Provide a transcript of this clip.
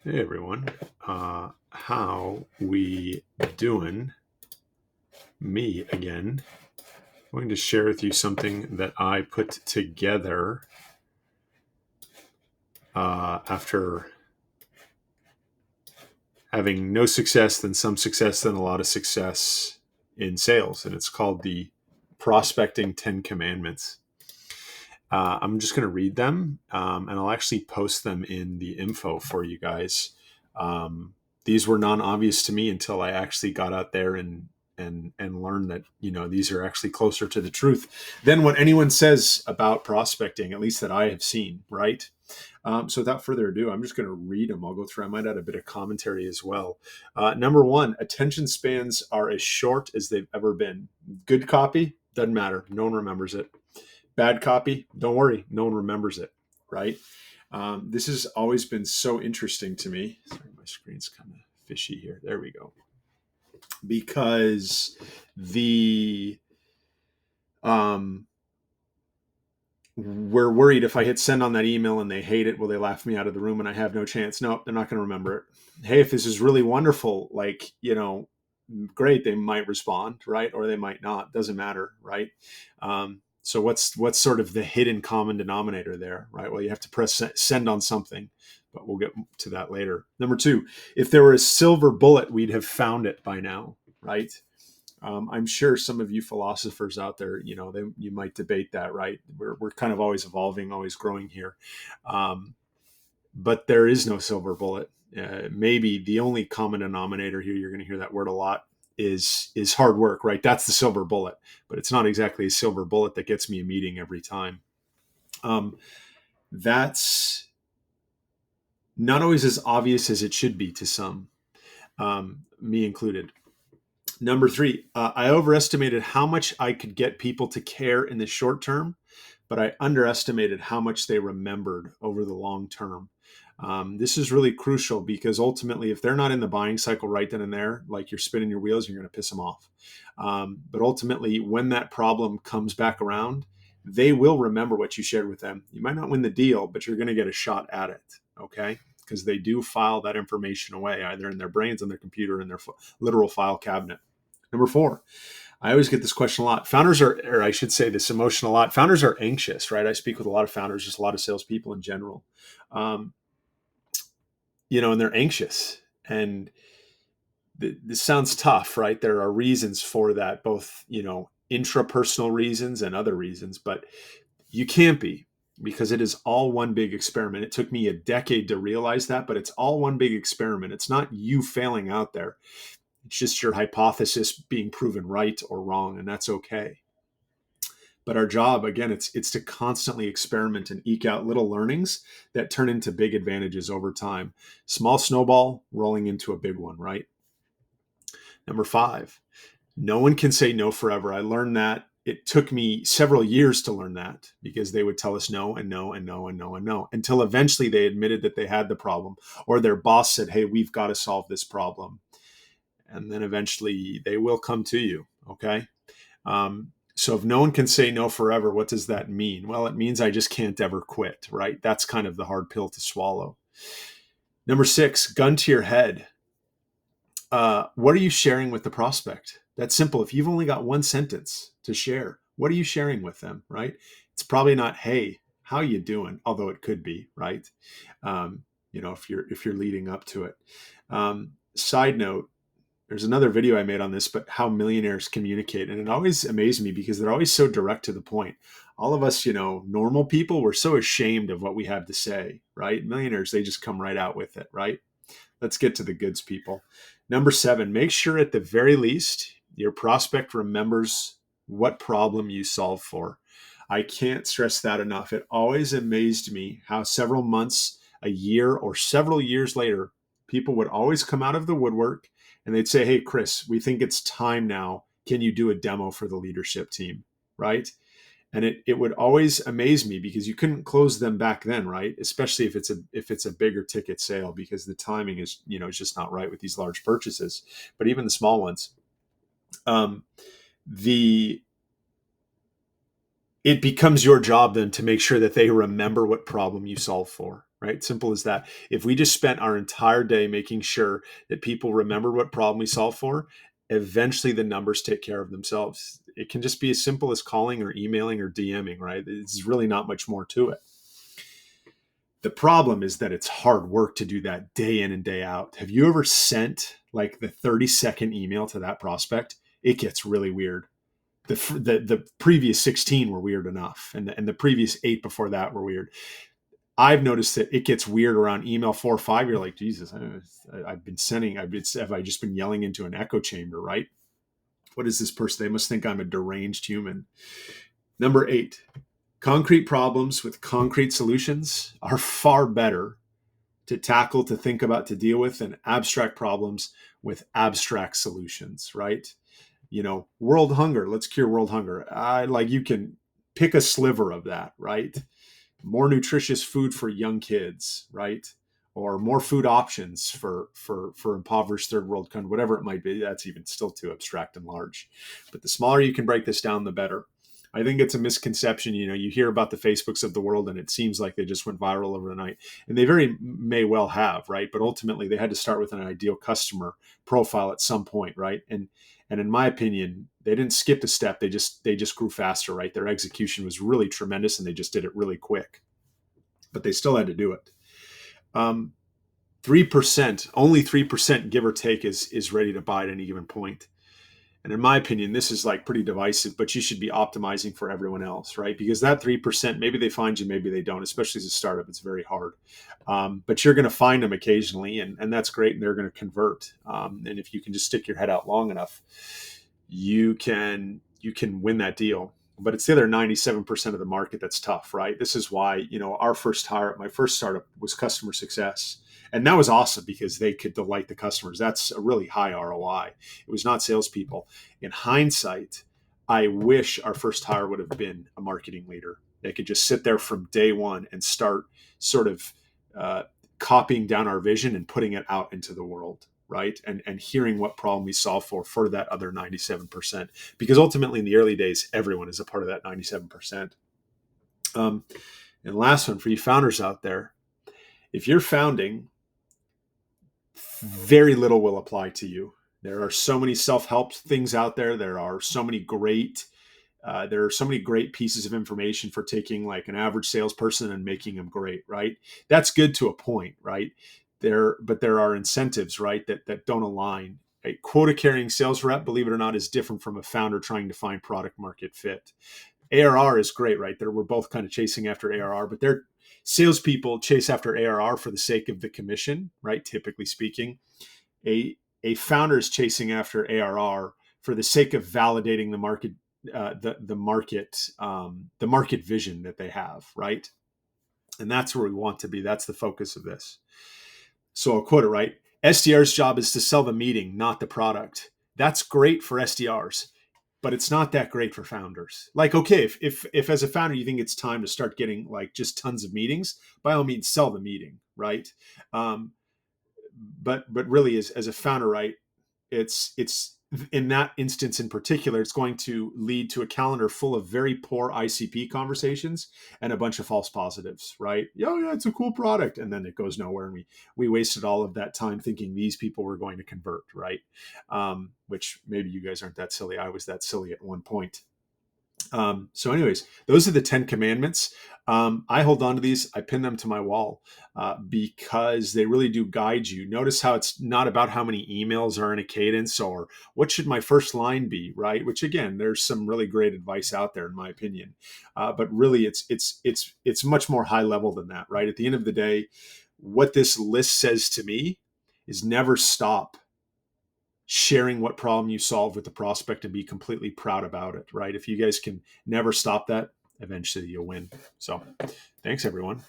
Hey everyone, how we doing? Me again. I'm going to share with you something that I put together after having no success, then some success, then a lot of success in sales, and it's called the Prospecting 10 Commandments. I'm just going to read them, and I'll actually post them in the info for you guys. These were non-obvious to me until I actually got out there and learned that these are actually closer to the truth than what anyone says about prospecting, at least that I have seen. Right. So without further ado, I'm just going to read them. I'll go through. I might add a bit of commentary as well. Number one, attention spans are as short as they've ever been. Good copy doesn't matter. No one remembers it. Bad copy, don't worry, no one remembers it, right? This has always been so interesting to me. Sorry, my screen's kind of fishy here. There we go. Because the we're worried if I hit send on that email and they hate it, will they laugh me out of the room and I have no chance? No, they're not going to remember it. Hey, if this is really wonderful, great, they might respond, right? Or they might not. Doesn't matter, right? So what's sort of the hidden common denominator there, right? Well, you have to press send on something, but we'll get to that later. Number two, if there were a silver bullet, we'd have found it by now, right? I'm sure some of you philosophers out there, you might debate that, right? We're kind of always evolving, always growing here. But there is no silver bullet. Maybe the only common denominator here, you're going to hear that word a lot, is hard work, right? That's the silver bullet, but it's not exactly a silver bullet that gets me a meeting every time. That's not always as obvious as it should be to some, me included. Number three, I overestimated how much I could get people to care in the short term, but I underestimated how much they remembered over the long term. This is really crucial because ultimately, if they're not in the buying cycle right then and there, like you're spinning your wheels, you're going to piss them off. But ultimately, when that problem comes back around, they will remember what you shared with them. You might not win the deal, but you're going to get a shot at it. Okay. Because they do file that information away, either in their brains, on their computer, in their literal file cabinet. Number four, I always get this question a lot. Founders are, or I should say this emotion a lot. Founders are anxious, right? I speak with a lot of founders, just a lot of salespeople in general. Um, and they're anxious. And this sounds tough, right? There are reasons for that, both, intrapersonal reasons and other reasons, but you can't be, because it is all one big experiment. It took me a decade to realize that, but it's all one big experiment. It's not you failing out there. It's just your hypothesis being proven right or wrong, and that's okay. But our job, again, it's to constantly experiment and eke out little learnings that turn into big advantages over time. Small snowball rolling into a big one, right? Number five, no one can say no forever. I learned that. It took me several years to learn that, because they would tell us no and no and no and no and no, until eventually they admitted that they had the problem, or their boss said, hey, we've got to solve this problem. And then eventually they will come to you. Okay. So if no one can say no forever, what does that mean? Well, it means I just can't ever quit, right? That's kind of the hard pill to swallow. Number six, gun to your head. What are you sharing with the prospect? That's simple. If you've only got one sentence to share, what are you sharing with them, right? It's probably not, hey, how you doing? Although it could be, right? If you're leading up to it. Side note, there's another video I made on this, but how millionaires communicate. And it always amazed me because they're always so direct to the point. All of us, normal people, we're so ashamed of what we have to say, right? Millionaires, they just come right out with it, right? Let's get to the goods, people. Number seven, make sure at the very least your prospect remembers what problem you solve for. I can't stress that enough. It always amazed me how several months, a year, or several years later, people would always come out of the woodwork and they'd say, hey, Chris, we think it's time now. Can you do a demo for the leadership team? Right? And it would always amaze me because you couldn't close them back then, right? Especially if it's a bigger ticket sale, because the timing is, is just not right with these large purchases. But even the small ones, it becomes your job then to make sure that they remember what problem you solve for, right? Simple as that. If we just spent our entire day making sure that people remember what problem we solve for, eventually the numbers take care of themselves. It can just be as simple as calling or emailing or DMing, right? It's really not much more to it. The problem is that it's hard work to do that day in and day out. Have you ever sent like the 30-second email to that prospect? It gets really weird. The previous 16 were weird enough, and the previous 8 before that were weird. I've noticed that it gets weird around email 4 or 5. You're like, Jesus, I've been sending, have I just been yelling into an echo chamber, right? What is this person? They must think I'm a deranged human. Number 8, concrete problems with concrete solutions are far better to tackle, to think about, to deal with than abstract problems with abstract solutions, right? World hunger, let's cure world hunger. You can pick a sliver of that, right? More nutritious food for young kids, right? Or more food options for impoverished third world countries, whatever it might be. That's even still too abstract and large. But the smaller you can break this down, the better. I think it's a misconception. You hear about the Facebooks of the world and it seems like they just went viral overnight. And they very may well have, right? But ultimately they had to start with an ideal customer profile at some point, right? And in my opinion, they didn't skip a step. They just grew faster, right? Their execution was really tremendous and they just did it really quick. But they still had to do it. 3%, only 3%, give or take, is ready to buy at any given point. And in my opinion, this is like pretty divisive, but you should be optimizing for everyone else, right? Because that 3%, maybe they find you, maybe they don't, especially as a startup, it's very hard. But you're going to find them occasionally, and that's great, and they're going to convert. And if you can just stick your head out long enough, you can win that deal. But it's the other 97% of the market that's tough, right? This is why, our first hire at my first startup was customer success. And that was awesome because they could delight the customers. That's a really high ROI. It was not salespeople. In hindsight, I wish our first hire would have been a marketing leader. They could just sit there from day one and start sort of copying down our vision and putting it out into the world, right? And hearing what problem we solve for that other 97%. Because ultimately in the early days, everyone is a part of that 97%. And last one for you founders out there, if you're founding, very little will apply to you. There are so many self-help things out there. There are so many great pieces of information for taking like an average salesperson and making them great, right? That's good to a point, right? But there are incentives, right, that don't align. A quota-carrying sales rep, believe it or not, is different from a founder trying to find product market fit. ARR is great, right? We're both kind of chasing after ARR, but they're salespeople chase after ARR for the sake of the commission, right? Typically speaking, a founder is chasing after ARR for the sake of validating the market, the market vision that they have, right? And that's where we want to be. That's the focus of this. So I'll quote it, right? SDR's job is to sell the meeting, not the product. That's great for SDRs, but it's not that great for founders. Like, okay, if as a founder you think it's time to start getting like just tons of meetings, by all means sell the meeting, right? But really, as a founder, right, it's in that instance in particular, it's going to lead to a calendar full of very poor ICP conversations and a bunch of false positives, right? Oh yeah, it's a cool product, and then it goes nowhere, and we wasted all of that time thinking these people were going to convert, right? Which maybe you guys aren't that silly. I was that silly at one point. So anyways, those are the 10 commandments. I hold on to these. I pin them to my wall because they really do guide you. Notice how it's not about how many emails are in a cadence or what should my first line be, right? Which again, there's some really great advice out there in my opinion. But really it's much more high level than that, right? At the end of the day, what this list says to me is never stop sharing what problem you solve with the prospect and be completely proud about it, right? If you guys can never stop that, eventually you'll win. So thanks everyone.